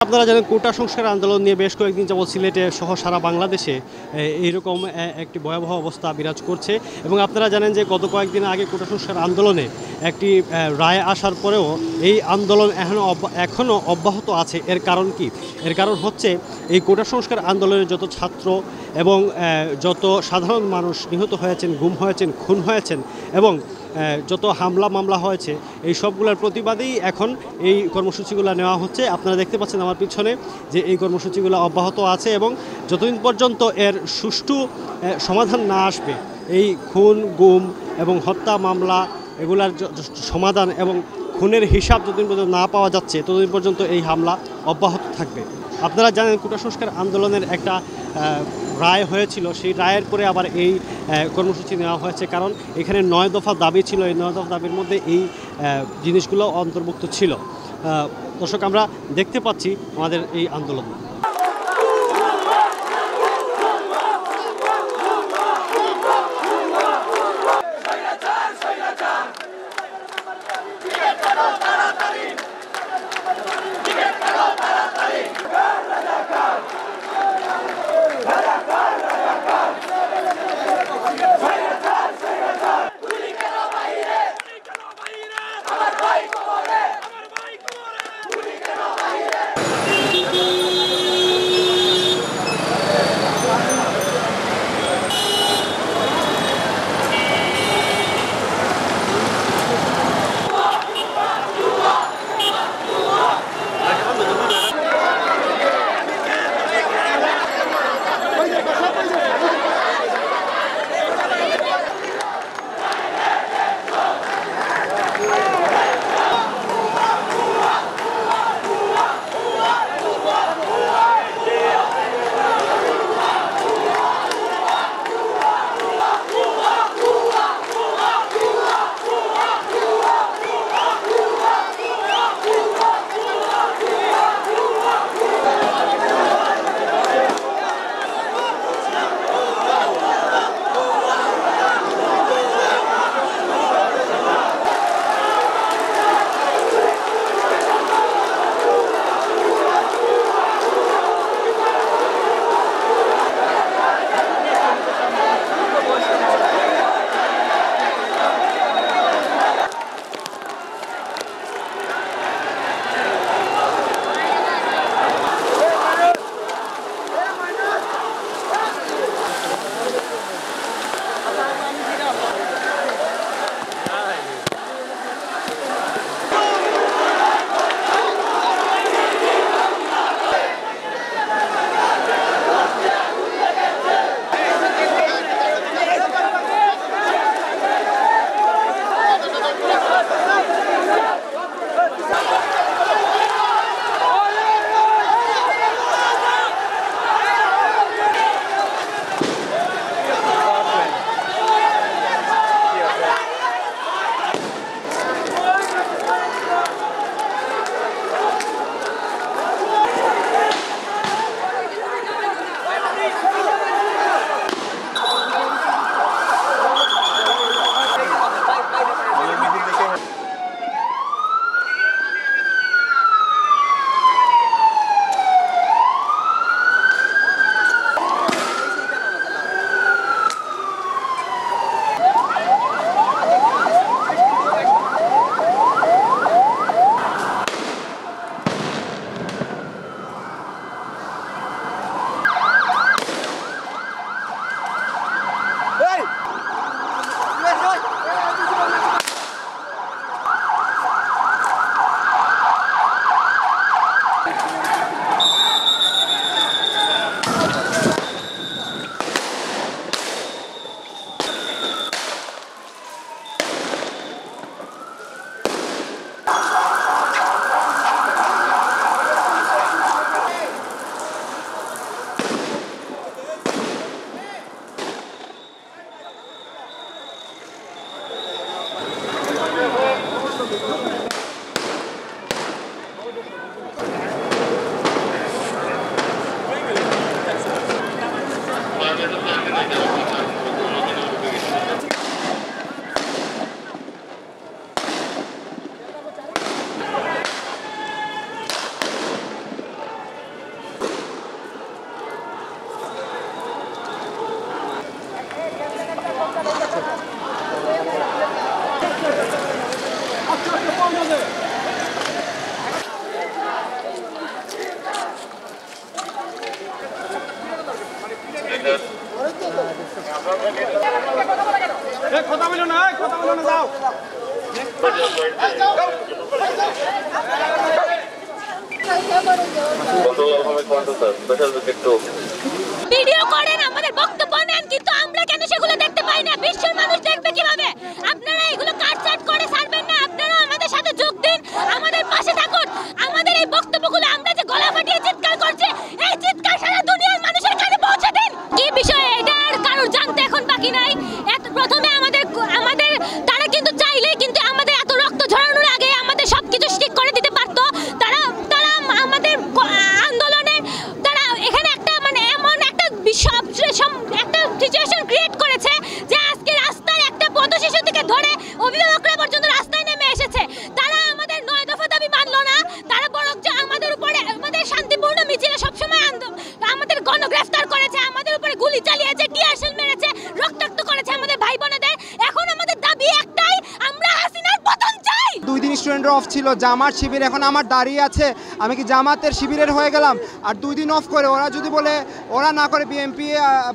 আপনারা জানেন কোটা সংস্কার আন্দোলন নিয়ে বেশ কয়েকদিন যাবৎ সিলেটে সহ সারা বাংলাদেশে এইরকম একটি ভয়াবহ অবস্থা বিরাজ করছে এবং আপনারা জানেন যে গত কয়েকদিন আগে কোটা সংস্কার আন্দোলনে একটি রায় আসার পরেও এই আন্দোলন এখনও অব্যাহত আছে। এর কারণ কি? এর কারণ হচ্ছে এই কোটা সংস্কার আন্দোলনে যত ছাত্র এবং যত সাধারণ মানুষ নিহত হয়েছেন, গুম হয়েছেন, খুন হয়েছেন এবং যত হামলা মামলা হয়েছে এই সবগুলোর প্রতিবাদেই এখন এই কর্মসূচিগুলো নেওয়া হচ্ছে। আপনারা দেখতে পাচ্ছেন আমার পিছনে যে এই কর্মসূচিগুলো অব্যাহত আছে এবং যতদিন পর্যন্ত এর সুষ্ঠু সমাধান না আসবে, এই খুন গুম এবং হত্যা মামলা এগুলার সমাধান এবং খুনের হিসাব যতদিন পর্যন্ত না পাওয়া যাচ্ছে ততদিন পর্যন্ত এই হামলা অব্যাহত থাকবে। আপনারা জানেন কোটা সংস্কার আন্দোলনের একটা রায় হয়েছিল, সেই রায়ের পরে আবার এই কর্মসূচি নেওয়া হয়েছে, কারণ এখানে 9 দফা দাবি ছিল। এই 9 দফা দাবির মধ্যে এই জিনিসগুলো অন্তর্ভুক্ত ছিল। দর্শক, আমরা দেখতে পাচ্ছি আমাদের এই আন্দোলন। কথা বলো না, কথা বলো না, যাও। ভিডিও করেন, আমাদের বক্তব্য নেন, কিন্তু আমরা কেন সেগুলো দেখতে পাই না? বিশ্বের মানুষ দেখবে কিভাবে? আপনারা এগুলো কাটছাট করে ছাড়বেন না। আপনারা আমাদের সাথে যোগ দিন, আমাদের পাশে থাকুন। আমাদের এই বক্তব্যগুলো আমরা যে গলা ফাটিয়ে চিৎকার করছি, এই চিৎকার সারা দুনিয়ার মানুষের কাছে পৌঁছে দিন। কি বিষয় এটা আর কারোর জানতে এখন বাকি নাই। প্রথমে আমাদের তারা কিন্তু চাইলে কিন্তু আমাদের এত রক্ত ঝরানোর আগে আমাদের সবকিছু ঠিক করে দিতে পারতো। তারা আমাদের আন্দোলনের তারা এখানে একটা মানে এমন একটা একটা সিচুয়েশন ক্রিয়েট করেছে যে আজকে রাস্তায় একটা পথশিশু থেকে ধরে অভিভাবকরা পর্যন্ত রাস্তায় নেমে এসেছে। তারা আমাদের 9 দফা দাবি মানলো না, তারা বরং যে আমাদের উপরে আমাদের শান্তিপূর্ণ মিছিলে সবসময় আমাদের গণগ্রেফতার করেছে, আমাদের উপরে গুলি চালিয়েছে, টিয়ার শেল মেরেছে, রক্তাক্ত করেছে আমাদের ভাই বোনেদের। এখন আমাদের দাবি একটাই, আমরা হাসিনার পতন চাই। 2 দিন স্টুডেন্টরা অফ ছিল, জামাত শিবির এখন আমার দাঁড়িয়ে আছে, আমি কি জামাতের শিবিরের হয়ে গেলাম? আর 2 দিন অফ করে ওরা যদি বলে ওরা না করে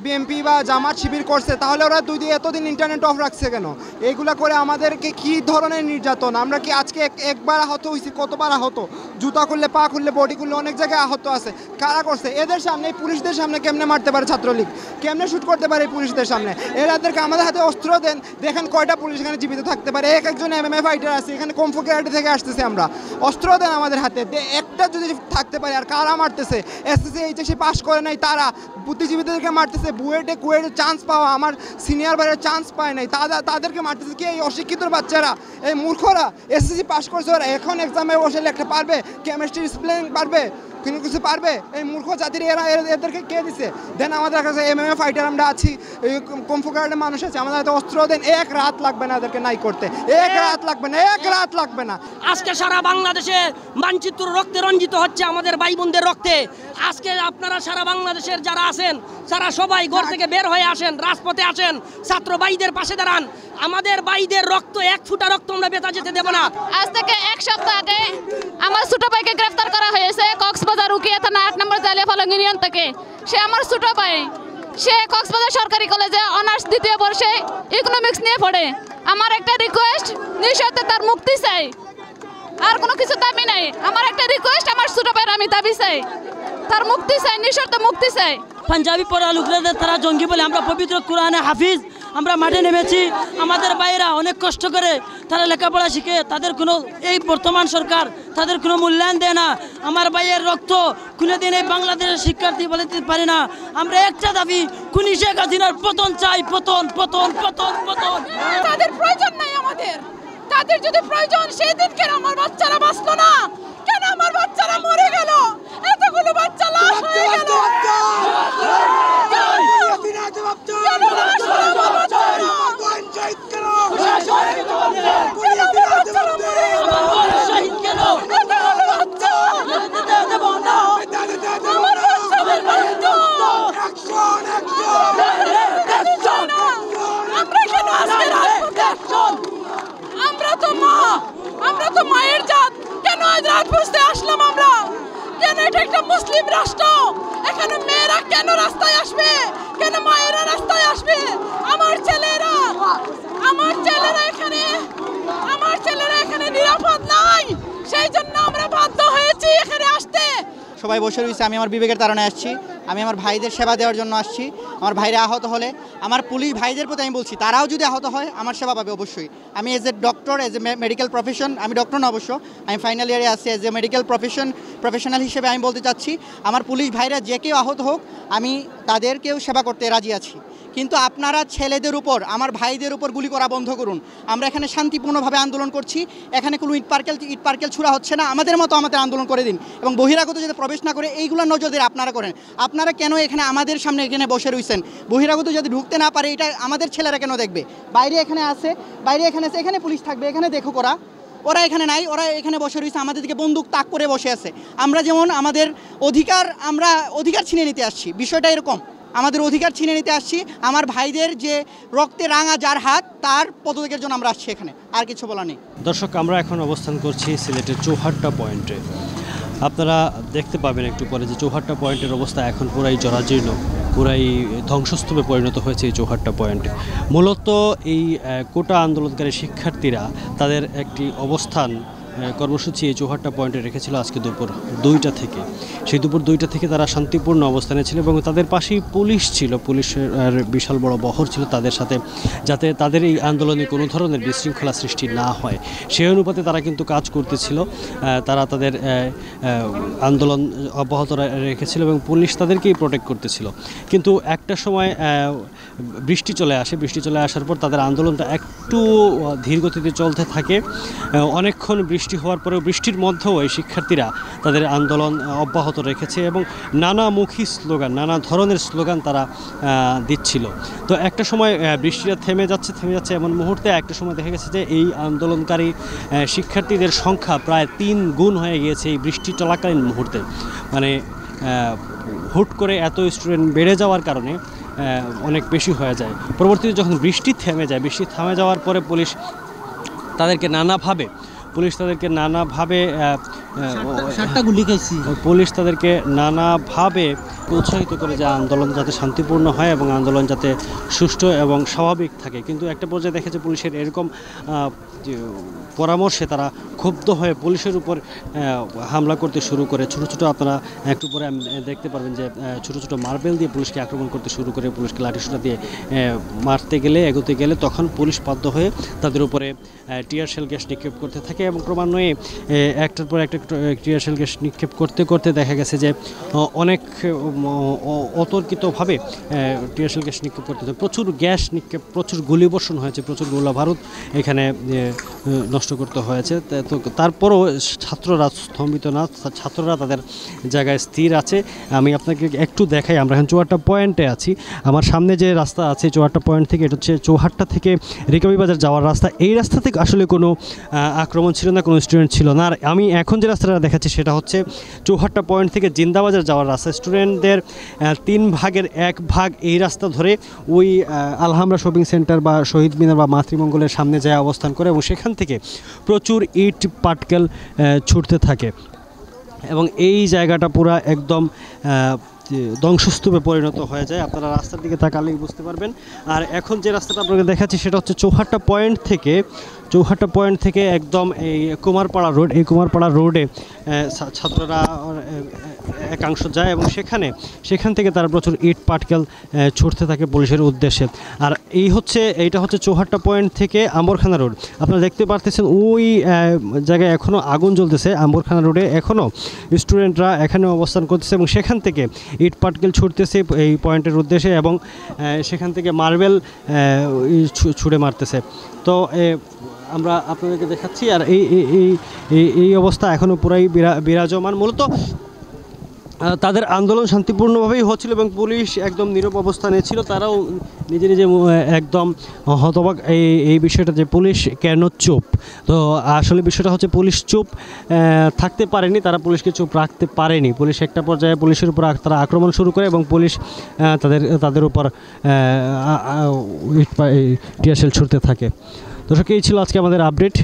বিএমপি বা জামাত শিবির করছে, তাহলে ওরা 2 দিন এতদিন ইন্টারনেট অফ রাখছে কেন? এইগুলা করে আমাদেরকে কি ধরনের নির্যাতন? আমরা কি আজকে একবার আহত হয়েছি? কতবার আহত? জুতা খুললে, পা খুললে, বডি খুললে অনেক জায়গায় আহত আছে। কারা করছে? এদের সামনে, পুলিশদের সামনে কেমনে মারতে পারে ছাত্রলীগ? কেমনে শুট করতে পারে পুলিশদের সামনে? এরাদেরকে আমাদের হাতে অস্ত্র দেন, দেখেন কয়টা পুলিশ এখানে জীবিত থাকতে পারে। একজন MMA ফাইটার আছে এখানে, কমফু ক্যারাটে থেকে আসতেছে আমরা। অস্ত্র দেন আমাদের হাতে, একটা যদি থাকতে পারে। আর কারা মারতেছে? SSC HSC পাস করে নাই তারা বুদ্ধিজীবীদেরকে মারতেছে। বুয়েটে কুয়েটে চান্স পাওয়া আমার সিনিয়র ভাইয়ের চান্স পায় নাই, তাদেরকে মারতেছে কি এই অশিক্ষিত বাচ্চারা, এই মূর্খরা। SSC পাস করছে ওরা, এখন এক্সামে বসে লিখতে পারবে? কেমিস্ট্রি স্পেলিং পারবে? কিন্তু কিছু পারবে? এই মূর্খ জাতির এদেরকে কে দিছে? দেন আমাদের কাছে MMA ফাইটার আমরা আছি, কমফু ক্যারাটে মানুষ আছে, আমাদের হাতে অস্ত্র দেন। 1 রাত লাগবে না এদেরকে নাই করতে, 1 রাত লাগবে না, 1 রাত লাগবে না। আজকে সারা বাংলাদেশে মানচিত্র রক্তে রঞ্জিত হচ্ছে, আমাদের ভাই বোনদের রক্তে। আজকে আপনারা সারা বাংলাদেশের যারা আছেন, যারা সবাই ঘর থেকে বের হয়ে আসেন, রাজপথে আসেন, ছাত্র ভাইদের পাশে দাঁড়ান। আমাদের ভাইদের রক্ত, 1 ফোঁটা রক্ত আমরা বেতা যেতে দেব না। আজ থেকে 1 সপ্তাহ আগে আমার ছোট ভাইকে গ্রেফতার করা হয়েছে কক্সবাজার উকিয়া থানা 8 নম্বর জালিয়া ফলং ইউনিয়ন থেকে। সে আমার ছোট ভাই, সে কক্সবাজার সরকারি কলেজে অনার্স 2য় বর্ষে ইকোনমিক্স নিয়ে পড়ে। আমার একটা রিকোয়েস্ট, নিঃশর্তে তার মুক্তি চাই, আর কোনো কিছু দাবি নাই। আমার একটা রিকোয়েস্ট, আমার ছোট ভাইয়ের আমি দাবি চাই, তার মুক্তি চাই, নিঃশর্তে মুক্তি চাই। পাঞ্জাবি পড়া লোকদের তারা জঙ্গি বলে, আমরা পবিত্র কোরআনে হাফিজ, আমরা মাঠে নেমেছি। আমাদের ভাইয়েরা অনেক কষ্ট করে তারা লেখাপড়া শিখে, তাদের কোনো এই বর্তমান সরকার তাদের কোনো মূল্যায়ন দেয় না। আমার ভাইয়ের রক্ত কোনোদিন এই বাংলাদেশের শিক্ষার্থী বলে দিতে পারি না। আমরা একটা দাবি, খুনি শেখ হাসিনার পতন চাই, পতন পতন পতন পতন। তাদের প্রয়োজন নাই আমাদের, তাদের যদি প্রয়োজন সেই দিন কেন আমার বাচ্চারা বাঁচলো না? কেন আমার বাচ্চারা মরে গেল? এতগুলো বাচ্চা লাশ হয়ে গেল। আমরা তো মায়ের জাত, কেন আজ রাজপথে আসলাম আমরা? কেন এটা একটা মুসলিম রাষ্ট্র, এখানে মেয়েরা কেন রাস্তায় আসবে? কেন মায়েরা রাস্তায় আসবে? আমার ছেলেরা এখানে নিরাপদ নাই, সেই জন্য আমরা বাধ্য হয়েছি এখানে আসতে। সবাই বসে রয়েছে, আমি আমার বিবেকের তাড়নায় আসছি। আমি আমার ভাইদের সেবা দেওয়ার জন্য আসছি। আমার ভাইরা আহত হলে, আমার পুলিশ ভাইদের প্রতি আমি বলছি, তারাও যদি আহত হয় আমার সেবা পাবে অবশ্যই। আমি as a doctor, as a medical profession, আমি ডক্টর না অবশ্য, আমি ফাইনাল ইয়ারে আসছি। এজ এ মেডিকেল প্রফেশনাল হিসেবে আমি বলতে চাচ্ছি, আমার পুলিশ ভাইরা যে কেউ আহত হোক, আমি তাদেরকেও সেবা করতে রাজি আছি। কিন্তু আপনারা ছেলেদের উপর, আমার ভাইদের উপর গুলি করা বন্ধ করুন। আমরা এখানে শান্তিপূর্ণভাবে আন্দোলন করছি, এখানে কোনো ইট পার্কেল ছুড়া হচ্ছে না। আমাদের মতো আমাদের আন্দোলন করে দিন, এবং বহিরাগত যাতে প্রবেশ না করে এইগুলো নজরদারি আপনারা করেন। আপনারা কেন এখানে আমাদের সামনে এখানে বসে রয়েছেন? বহিরাগত যদি ঢুকতে না পারে, এটা আমাদের ছেলেরা কেন দেখবে? বাইরে এখানে আছে, এখানে পুলিশ থাকবে, এখানে দেখো ওরা এখানে নাই, ওরা এখানে বসে রয়েছে, আমাদের দিকে বন্দুক তাক করে বসে আছে। আমরা যেমন আমাদের অধিকার ছিনিয়ে নিতে আসছি, বিষয়টা এরকম। আমাদের অধিকার ছিনিয়ে নিতে আসছি। আমার ভাইদের যে রক্তে রাঙা যার হাত, তার পদত্যাগের জন্য আমরা আসছি এখানে, আর কিছু বলা নেই। দর্শক, আমরা এখন অবস্থান করছি সিলেটের চৌহাট্টা পয়েন্টে। আপনারা দেখতে পাবেন একটু পরে যে চৌহাট্টা পয়েন্টের অবস্থা এখন পুরাই জরাজীর্ণ, পুরাই ধ্বংসস্তূপে পরিণত হয়েছে এই চৌহাট্টা পয়েন্ট। মূলত এই কোটা আন্দোলনকারী শিক্ষার্থীরা তাদের একটি অবস্থান কর্মসূচি এই চৌহাট্টা পয়েন্টে রেখেছিল আজকে দুপুর 2টা থেকে। সেই দুপুর 2টা থেকে তারা শান্তিপূর্ণ অবস্থানে ছিল এবং তাদের পাশেই পুলিশ ছিল, পুলিশের বিশাল বড় বহর ছিল তাদের সাথে, যাতে তাদের এই আন্দোলনে কোনো ধরনের বিশৃঙ্খলা সৃষ্টি না হয় সেই অনুপাতে তারা কিন্তু কাজ করতেছিল। তারা তাদের আন্দোলন অব্যাহত রেখেছিল এবং পুলিশ তাদেরকেই প্রোটেক্ট করতেছিল। কিন্তু একটা সময় বৃষ্টি চলে আসে, বৃষ্টি চলে আসার পর তাদের আন্দোলনটা একটু ধীর গতিতে চলতে থাকে। অনেকক্ষণ বৃষ্টি হওয়ার পরেও, বৃষ্টির মধ্যেও এই শিক্ষার্থীরা তাদের আন্দোলন অব্যাহত রেখেছে এবং নানামুখী স্লোগান, নানা ধরনের স্লোগান তারা দিচ্ছিল। তো একটা সময় বৃষ্টিটা থেমে যাচ্ছে এমন মুহূর্তে একটা সময় দেখা গেছে যে এই আন্দোলনকারী শিক্ষার্থীদের সংখ্যা প্রায় 3 গুণ হয়ে গিয়েছে এই বৃষ্টি চলাকালীন মুহূর্তে। মানে হুট করে এত স্টুডেন্ট বেড়ে যাওয়ার কারণে অনেক বেশি হয়ে যায়। পরবর্তীতে যখন বৃষ্টি থেমে যাওয়ার পরে পুলিশ তাদেরকে নানাভাবে পুলিশ তাদেরকে নানাভাবে উৎসাহিত করে যে আন্দোলন যাতে শান্তিপূর্ণ হয় এবং আন্দোলন যাতে সুষ্ঠু এবং স্বাভাবিক থাকে। কিন্তু একটা পর্যায়ে দেখেছে পুলিশের এরকম পরামর্শে তারা ক্ষুব্ধ হয়ে পুলিশের উপর হামলা করতে শুরু করে। ছোটো আপনারা একটু পরে দেখতে পারবেন যে ছোটো মার্বেল দিয়ে পুলিশকে আক্রমণ করতে শুরু করে, পুলিশকে লাঠিসোঁটা দিয়ে এগোতে গেলে তখন পুলিশ বাধ্য হয়ে তাদের উপরে টিয়ার শেল গ্যাস নিক্ষেপ করতে থাকে এবং ক্রমান্বয়ে একটার পর একটা টিয়ার শেল গ্যাস নিক্ষেপ করতে দেখা গেছে যে অনেক অতর্কিতভাবে টিয়ার শেল গ্যাস নিক্ষেপ করতে থাকে। প্রচুর গ্যাস নিক্ষেপ, প্রচুর গুলিবর্ষণ হয়েছে, প্রচুর গোলা বারুদ এখানে নষ্ট করতে হয়েছে। তো তারপরও ছাত্ররা স্তম্ভিত না, ছাত্ররা তাদের জায়গায় স্থির আছে। আমি আপনাকে একটু দেখাই, আমরা এখন চৌহাট্টা পয়েন্টে আছি। আমার সামনে যে রাস্তা আছে চৌহাট্টা পয়েন্ট থেকে, এটা হচ্ছে চৌহাট্টা থেকে রেকাবি বাজার যাওয়ার রাস্তা। এই রাস্তা থেকে আসলে কোনো আক্রমণ ছিল না, কোনো স্টুডেন্ট ছিল না। আর আমি এখন যে রাস্তাটা দেখাচ্ছি সেটা হচ্ছে চৌহাট্টা পয়েন্ট থেকে জিন্দাবাজার যাওয়ার রাস্তা। স্টুডেন্টদের 3 ভাগের 1 ভাগ এই রাস্তা ধরে ওই আলহামরা শপিং সেন্টার বা শহীদ মিনার বা মাতৃমঙ্গলের সামনে যায় অবস্থান করে এবং সেখান থেকে প্রচুর ইট পাটকেল ছুটতে থাকে এবং এই জায়গাটা পুরা একদম ধ্বংসস্তূপে পরিণত হয়ে যায়। আপনারা রাস্তার দিকে তাকালেই বুঝতে পারবেন। আর এখন যে রাস্তাটা আপনাকে দেখাচ্ছি সেটা হচ্ছে চৌহাট্টা পয়েন্ট থেকে একদম এই কুমারপাড়া রোড। এই কুমারপাড়া রোডে ছাত্ররা একাংশ যায় এবং সেখান থেকে তারা প্রচুর ইট পাটকেল ছুটতে থাকে পুলিশের উদ্দেশ্যে। আর এইটা হচ্ছে চৌহাট্টা পয়েন্ট থেকে আম্বরখানা রোড। আপনারা দেখতে পারতেছেন ওই জায়গায় এখনও আগুন জ্বলতেছে। আম্বরখানা রোডে এখনও স্টুডেন্টরা এখানে অবস্থান করতেছে এবং সেখান থেকে ইট পাটকেল ছুটতেছে এই পয়েন্টের উদ্দেশ্যে এবং সেখান থেকে মার্বেল ছুঁড়ে মারতেছে। তো আমরা আপনাদেরকে দেখাচ্ছি। আর এই অবস্থা এখনও পুরাই বিরাজমান। মূলত তাদের আন্দোলন শান্তিপূর্ণভাবেই হচ্ছিল এবং পুলিশ একদম নীরব অবস্থানে ছিল। তারাও নিজে একদম হতবাক এই বিষয়টা যে পুলিশ কেন চুপ। তো আসলে বিষয়টা হচ্ছে পুলিশ চুপ থাকতে পারেনি, তারা পুলিশকে চুপ রাখতে পারেনি। পুলিশ একটা পর্যায়ে পুলিশের উপর তারা আক্রমণ শুরু করে এবং পুলিশ তাদের উপর টিয়ার শেল ছুড়তে থাকে। দর্শক, এই ছিল আজকে আমাদের আপডেট।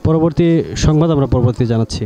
পরবর্তী সংবাদ আমরা পরবর্তী জানাচ্ছি।